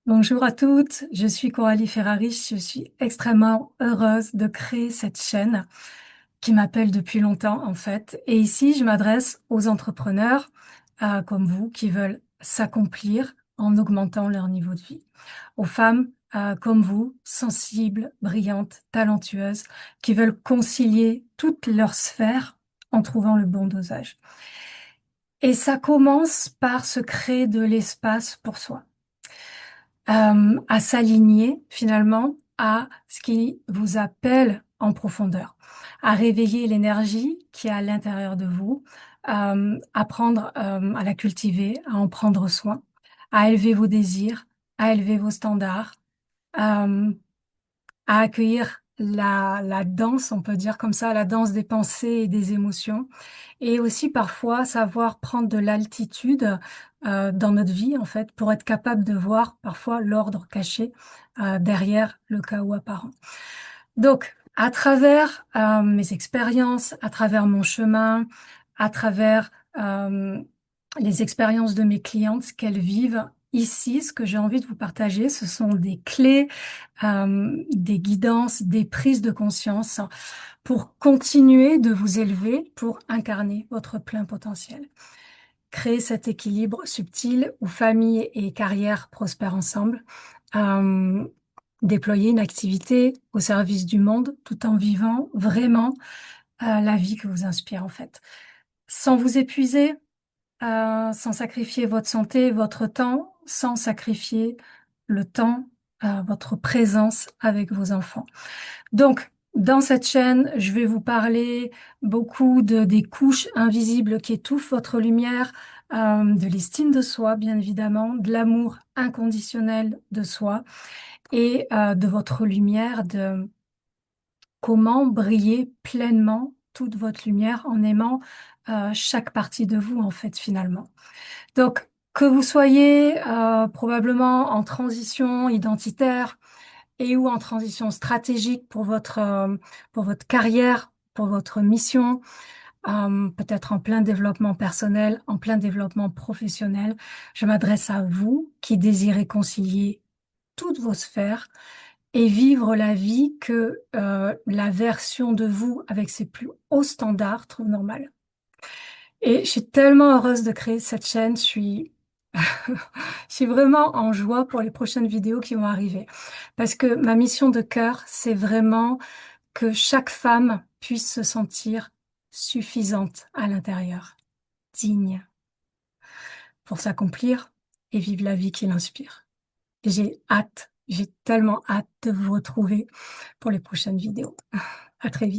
Bonjour à toutes, je suis Coralie Ferrari, je suis extrêmement heureuse de créer cette chaîne qui m'appelle depuis longtemps en fait. Et ici, je m'adresse aux entrepreneurs comme vous qui veulent s'accomplir en augmentant leur niveau de vie. Aux femmes comme vous, sensibles, brillantes, talentueuses, qui veulent concilier toutes leurs sphères en trouvant le bon dosage. Et ça commence par se créer de l'espace pour soi, à s'aligner finalement à ce qui vous appelle en profondeur, à réveiller l'énergie qui est à l'intérieur de vous, apprendre à la cultiver, à en prendre soin, à élever vos désirs, à élever vos standards, euh, à accueillir la danse, on peut dire comme ça, la danse des pensées et des émotions, et aussi parfois savoir prendre de l'altitude dans notre vie, en fait, pour être capable de voir parfois l'ordre caché derrière le chaos apparent. Donc, à travers mes expériences, à travers mon chemin, à travers les expériences de mes clientes, ce qu'elles vivent ici, ce que j'ai envie de vous partager, ce sont des clés, des guidances, des prises de conscience pour continuer de vous élever, pour incarner votre plein potentiel. Créer cet équilibre subtil où famille et carrière prospèrent ensemble. Euh, Déployer une activité au service du monde tout en vivant vraiment la vie que vous inspire en fait. Sans vous épuiser, sans sacrifier votre santé, votre temps, sans sacrifier le temps, votre présence avec vos enfants. Donc, dans cette chaîne, je vais vous parler beaucoup des couches invisibles qui étouffent votre lumière, de l'estime de soi, bien évidemment, de l'amour inconditionnel de soi et de votre lumière, de comment briller pleinement toute votre lumière en aimant chaque partie de vous, en fait, finalement. Donc, que vous soyez probablement en transition identitaire et ou en transition stratégique pour votre carrière, pour votre mission, peut-être en plein développement personnel, en plein développement professionnel, je m'adresse à vous qui désirez concilier toutes vos sphères et vivre la vie que la version de vous avec ses plus hauts standards trouve normale. Et je suis tellement heureuse de créer cette chaîne, je suis vraiment en joie pour les prochaines vidéos qui vont arriver. Parce que ma mission de cœur, c'est vraiment que chaque femme puisse se sentir suffisante à l'intérieur, digne pour s'accomplir et vivre la vie qui l'inspire. J'ai tellement hâte de vous retrouver pour les prochaines vidéos. À très vite.